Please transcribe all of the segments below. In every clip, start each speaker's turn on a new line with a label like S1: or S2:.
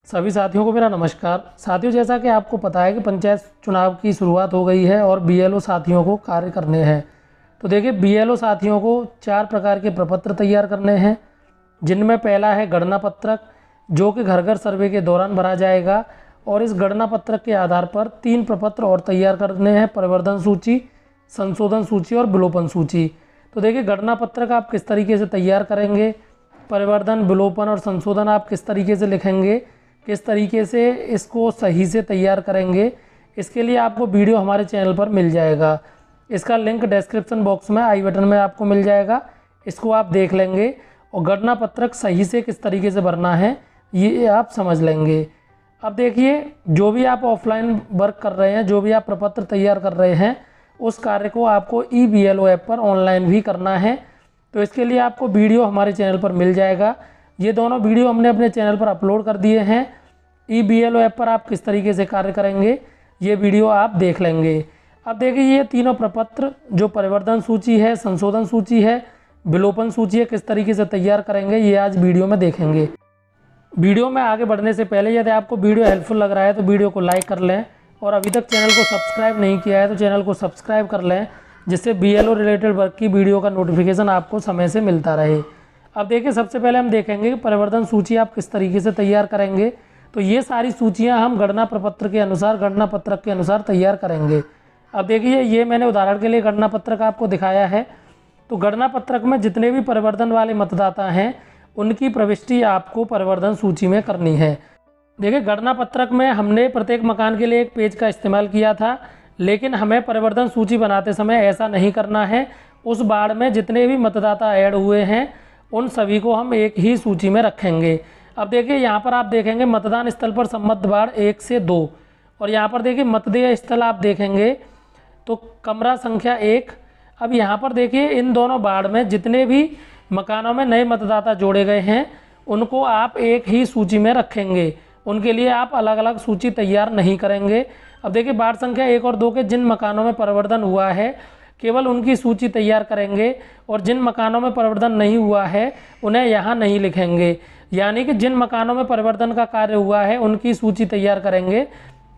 S1: सभी साथियों को मेरा नमस्कार। साथियों, जैसा कि आपको पता है कि पंचायत चुनाव की शुरुआत हो गई है और बीएलओ साथियों को कार्य करने हैं। तो देखिए, बीएलओ साथियों को 4 प्रकार के प्रपत्र तैयार करने हैं, जिनमें पहला है गणना पत्रक, जो कि घर घर सर्वे के दौरान भरा जाएगा। और इस गणना पत्रक के आधार पर 3 प्रपत्र और तैयार करने हैं: परिवर्तन सूची, संशोधन सूची और विलोपन सूची। तो देखिए, गणना पत्रक आप किस तरीके से तैयार करेंगे, परिवर्तन, विलोपन और संशोधन आप किस तरीके से लिखेंगे, किस तरीके से इसको सही से तैयार करेंगे, इसके लिए आपको वीडियो हमारे चैनल पर मिल जाएगा। इसका लिंक डिस्क्रिप्शन बॉक्स में आई बटन में आपको मिल जाएगा। इसको आप देख लेंगे और गणना पत्रक सही से किस तरीके से भरना है ये आप समझ लेंगे। अब देखिए, जो भी आप ऑफलाइन वर्क कर रहे हैं, जो भी आप प्रपत्र तैयार कर रहे हैं, उस कार्य को आपको ई-बीएलओ ऐप पर ऑनलाइन भी करना है। तो इसके लिए आपको वीडियो हमारे चैनल पर मिल जाएगा। ये दोनों वीडियो हमने अपने चैनल पर अपलोड कर दिए हैं। ई-बीएलओ ऐप पर आप किस तरीके से कार्य करेंगे ये वीडियो आप देख लेंगे। अब देखिए, ये तीनों प्रपत्र जो परिवर्तन सूची है, संशोधन सूची है, विलोपन सूची है, किस तरीके से तैयार करेंगे ये आज वीडियो में देखेंगे। वीडियो में आगे बढ़ने से पहले यदि आपको वीडियो हेल्पफुल लग रहा है तो वीडियो को लाइक कर लें, और अभी तक चैनल को सब्सक्राइब नहीं किया है तो चैनल को सब्सक्राइब कर लें, जिससे बीएलओ रिलेटेड वर्क की वीडियो का नोटिफिकेशन आपको समय से मिलता रहे। अब देखिए, सबसे पहले हम देखेंगे कि परिवर्तन सूची आप किस तरीके से तैयार करेंगे। तो ये सारी सूचियां हम गणना प्रपत्र के अनुसार, गणना पत्रक के अनुसार तैयार करेंगे। अब देखिए, ये मैंने उदाहरण के लिए गणना पत्रक आपको दिखाया है। तो गणना पत्रक में जितने भी परिवर्तन वाले मतदाता हैं उनकी प्रविष्टि आपको परिवर्तन सूची में करनी है। देखिए, गणना पत्रक में हमने प्रत्येक मकान के लिए एक पेज का इस्तेमाल किया था, लेकिन हमें परिवर्तन सूची बनाते समय ऐसा नहीं करना है। उस बाड़ में जितने भी मतदाता ऐड हुए हैं उन सभी को हम एक ही सूची में रखेंगे। अब देखिए, यहाँ पर आप देखेंगे मतदान स्थल पर संबद्ध बाड़ 1 से 2, और यहाँ पर देखिए मतदेय स्थल आप देखेंगे तो कमरा संख्या 1। अब यहाँ पर देखिए, इन दोनों बाड़ में जितने भी मकानों में नए मतदाता जोड़े गए हैं उनको आप एक ही सूची में रखेंगे, उनके लिए आप अलग अलग सूची तैयार नहीं करेंगे। अब देखिए, वार्ड संख्या 1 और 2 के जिन मकानों में परिवर्तन हुआ है केवल उनकी सूची तैयार करेंगे, और जिन मकानों में परिवर्तन नहीं हुआ है उन्हें यहाँ नहीं लिखेंगे। यानी कि जिन मकानों में परिवर्तन का कार्य हुआ है उनकी सूची तैयार करेंगे,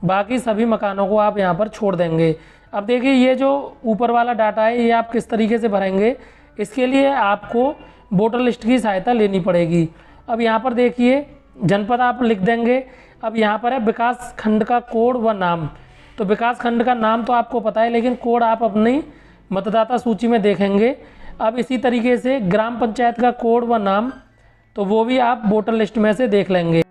S1: बाकी सभी मकानों को आप यहाँ पर छोड़ देंगे। अब देखिए, ये जो ऊपर वाला डाटा है ये आप किस तरीके से भरेंगे, इसके लिए आपको वोटर लिस्ट की सहायता लेनी पड़ेगी। अब यहाँ पर देखिए, जनपद आप लिख देंगे। अब यहाँ पर है विकास खंड का कोड व नाम। तो विकास खंड का नाम तो आपको पता है, लेकिन कोड आप अपनी मतदाता सूची में देखेंगे। अब इसी तरीके से ग्राम पंचायत का कोड व नाम, तो वो भी आप वोटर लिस्ट में से देख लेंगे।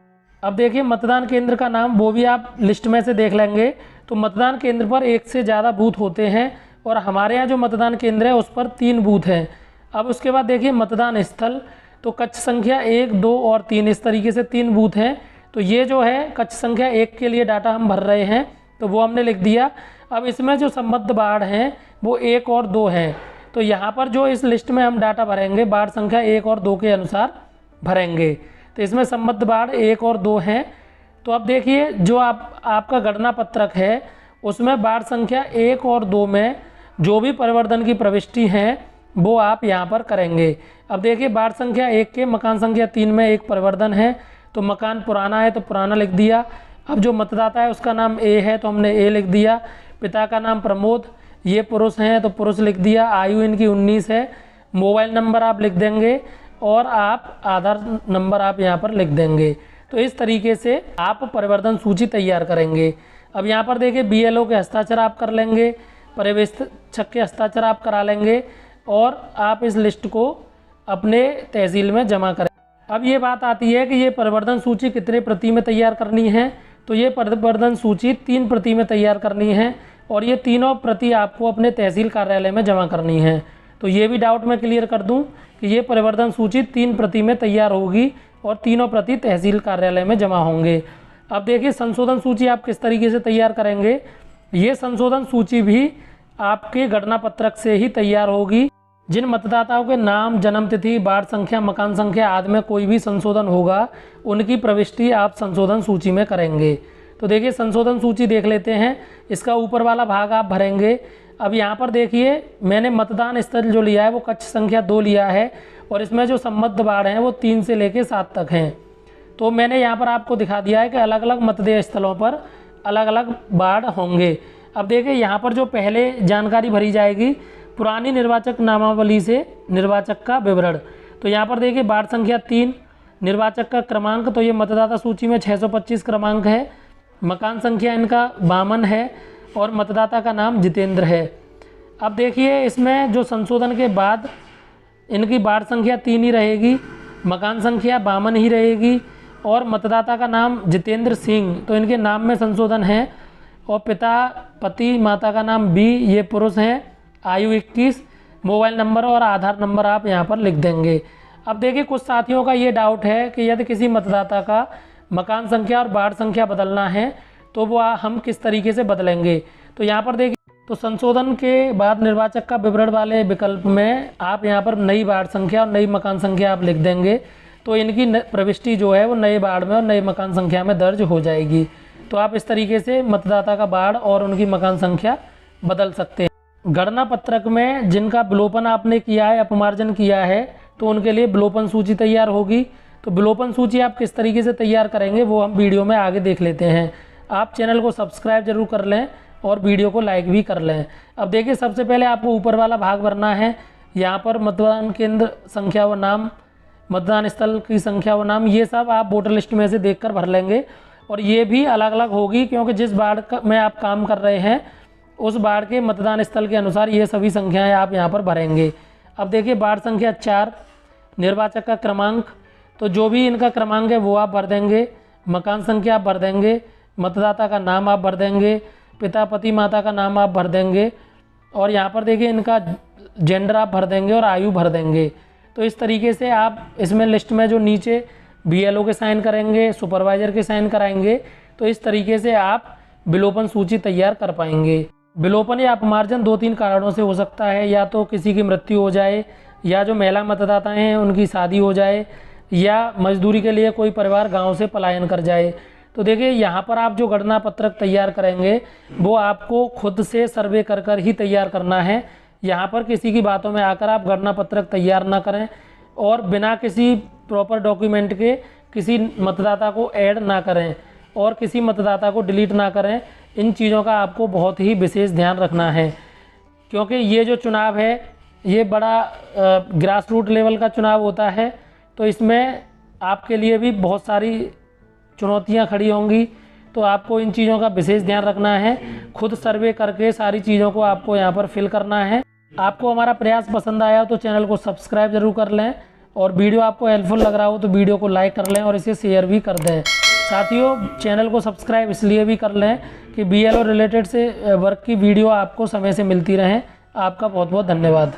S1: अब देखिए, मतदान केंद्र का नाम वो भी आप लिस्ट में से देख लेंगे। तो मतदान केंद्र पर 1 से ज़्यादा बूथ होते हैं, और हमारे यहाँ जो मतदान केंद्र है उस पर 3 बूथ हैं। अब उसके बाद देखिए, मतदान स्थल, तो कक्ष संख्या 1, 2 और 3, इस तरीके से 3 बूथ हैं। तो ये जो है कक्ष संख्या 1 के लिए डाटा हम भर रहे हैं, तो वो हमने लिख दिया। अब इसमें जो संबद्ध वार्ड हैं वो 1 और 2 हैं। तो यहाँ पर जो इस लिस्ट में हम डाटा भरेंगे वार्ड संख्या 1 और 2 के अनुसार भरेंगे। तो इसमें संबद्ध वार्ड 1 और 2 हैं। तो अब देखिए, जो आपका गणना पत्रक है उसमें वार्ड संख्या 1 और 2 में जो भी परिवर्तन की प्रविष्टि हैं वो आप यहाँ पर करेंगे। अब देखिए, वार्ड संख्या 1 के मकान संख्या 3 में एक परिवर्तन है, तो मकान पुराना है तो पुराना लिख दिया। अब जो मतदाता है उसका नाम ए है तो हमने ए लिख दिया। पिता का नाम प्रमोद, ये पुरुष हैं तो पुरुष लिख दिया। आयु इनकी 19 है। मोबाइल नंबर आप लिख देंगे, और आप आधार नंबर आप यहाँ पर लिख देंगे। तो इस तरीके से आप परिवर्तन सूची तैयार करेंगे। अब यहाँ पर देखिए, बीएलओ के हस्ताक्षर आप कर लेंगे, पर्यवेक्षक के हस्ताक्षर आप करा लेंगे, और आप इस लिस्ट को अपने तहसील में जमा करें। अब ये बात आती है कि ये परिवर्तन सूची कितने प्रति में तैयार करनी है। तो ये परिवर्तन सूची 3 प्रति में तैयार करनी है, और ये तीनों प्रति आपको अपने तहसील कार्यालय में जमा करनी है। तो ये भी डाउट मैं क्लियर कर दूं कि ये परिवर्तन सूची 3 प्रति में तैयार होगी, और तीनों प्रति तहसील कार्यालय में जमा होंगे। अब देखिए, संशोधन सूची आप किस तरीके से तैयार करेंगे। ये संशोधन सूची भी आपके गणना पत्रक से ही तैयार होगी। जिन मतदाताओं के नाम, जन्मतिथि, वार्ड संख्या, मकान संख्या आदि में कोई भी संशोधन होगा उनकी प्रविष्टि आप संशोधन सूची में करेंगे। तो देखिए, संशोधन सूची देख लेते हैं। इसका ऊपर वाला भाग आप भरेंगे। अब यहाँ पर देखिए, मैंने मतदान स्थल जो लिया है वो कक्ष संख्या 2 लिया है, और इसमें जो संबद्ध वार्ड हैं वो 3 से लेकर 7 तक हैं। तो मैंने यहाँ पर आपको दिखा दिया है कि अलग अलग मतदेय स्थलों पर अलग अलग वार्ड होंगे। अब देखिए यहाँ पर जो पहले जानकारी भरी जाएगी, पुरानी निर्वाचक नामावली से निर्वाचक का विवरण। तो यहाँ पर देखिए वार्ड संख्या 3, निर्वाचक का क्रमांक, तो ये मतदाता सूची में 625 क्रमांक है। मकान संख्या इनका 52 है और मतदाता का नाम जितेंद्र है। अब देखिए इसमें जो संशोधन के बाद इनकी वार्ड संख्या 3 ही रहेगी, मकान संख्या 52 ही रहेगी और मतदाता का नाम जितेंद्र सिंह, तो इनके नाम में संशोधन है। और पिता पति माता का नाम बी, ये पुरुष हैं, आयु 21, मोबाइल नंबर और आधार नंबर आप यहाँ पर लिख देंगे। अब देखिए कुछ साथियों का ये डाउट है कि यदि किसी मतदाता का मकान संख्या और वार्ड संख्या बदलना है तो वो हम किस तरीके से बदलेंगे। तो यहाँ पर देखिए, तो संशोधन के बाद निर्वाचक का विवरण वाले विकल्प में आप यहाँ पर नई वार्ड संख्या और नई मकान संख्या आप लिख देंगे, तो इनकी प्रविष्टि जो है वो नए वार्ड में और नई मकान संख्या में दर्ज हो जाएगी। तो आप इस तरीके से मतदाता का वार्ड और उनकी मकान संख्या बदल सकते हैं। गणना पत्रक में जिनका विलोपन आपने किया है, अपमार्जन किया है, तो उनके लिए विलोपन सूची तैयार होगी। तो विलोपन सूची आप किस तरीके से तैयार करेंगे वो हम वीडियो में आगे देख लेते हैं। आप चैनल को सब्सक्राइब जरूर कर लें और वीडियो को लाइक भी कर लें। अब देखिए सबसे पहले आपको ऊपर वाला भाग भरना है। यहाँ पर मतदान केंद्र संख्या व नाम, मतदान स्थल की संख्या व नाम, ये सब आप वोटर लिस्ट में से देखकर भर लेंगे। और ये भी अलग अलग होगी क्योंकि जिस वार्ड में आप काम कर रहे हैं उस वार्ड के मतदान स्थल के अनुसार ये सभी संख्याएं आप यहाँ पर भरेंगे। अब देखिए वार्ड संख्या 4, निर्वाचक का क्रमांक, तो जो भी इनका क्रमांक है वो आप भर देंगे। मकान संख्या आप भर देंगे, मतदाता का नाम आप भर देंगे, पिता पति माता का नाम आप भर देंगे और यहाँ पर देखिए इनका जेंडर आप भर देंगे और आयु भर देंगे। तो इस तरीके से आप इसमें लिस्ट में जो नीचे BLO के साइन करेंगे, सुपरवाइजर के साइन कराएंगे, तो इस तरीके से आप विलोपन सूची तैयार कर पाएंगे। विलोपन या अपमार्जन 2-3 कारणों से हो सकता है, या तो किसी की मृत्यु हो जाए, या जो महिला मतदाता हैं उनकी शादी हो जाए, या मजदूरी के लिए कोई परिवार गांव से पलायन कर जाए। तो देखिए यहाँ पर आप जो गणना पत्रक तैयार करेंगे वो आपको खुद से सर्वे कर कर ही तैयार करना है। यहाँ पर किसी की बातों में आकर आप गणना पत्रक तैयार ना करें और बिना किसी प्रॉपर डॉक्यूमेंट के किसी मतदाता को ऐड ना करें और किसी मतदाता को डिलीट ना करें। इन चीज़ों का आपको बहुत ही विशेष ध्यान रखना है क्योंकि ये जो चुनाव है ये बड़ा ग्रास रूट लेवल का चुनाव होता है। तो इसमें आपके लिए भी बहुत सारी चुनौतियां खड़ी होंगी, तो आपको इन चीज़ों का विशेष ध्यान रखना है। खुद सर्वे करके सारी चीज़ों को आपको यहाँ पर फिल करना है। आपको हमारा प्रयास पसंद आया तो चैनल को सब्सक्राइब जरूर कर लें और वीडियो आपको हेल्पफुल लग रहा हो तो वीडियो को लाइक कर लें और इसे शेयर भी कर दें। साथियों चैनल को सब्सक्राइब इसलिए भी कर लें कि BLO रिलेटेड से वर्क की वीडियो आपको समय से मिलती रहें। आपका बहुत बहुत धन्यवाद।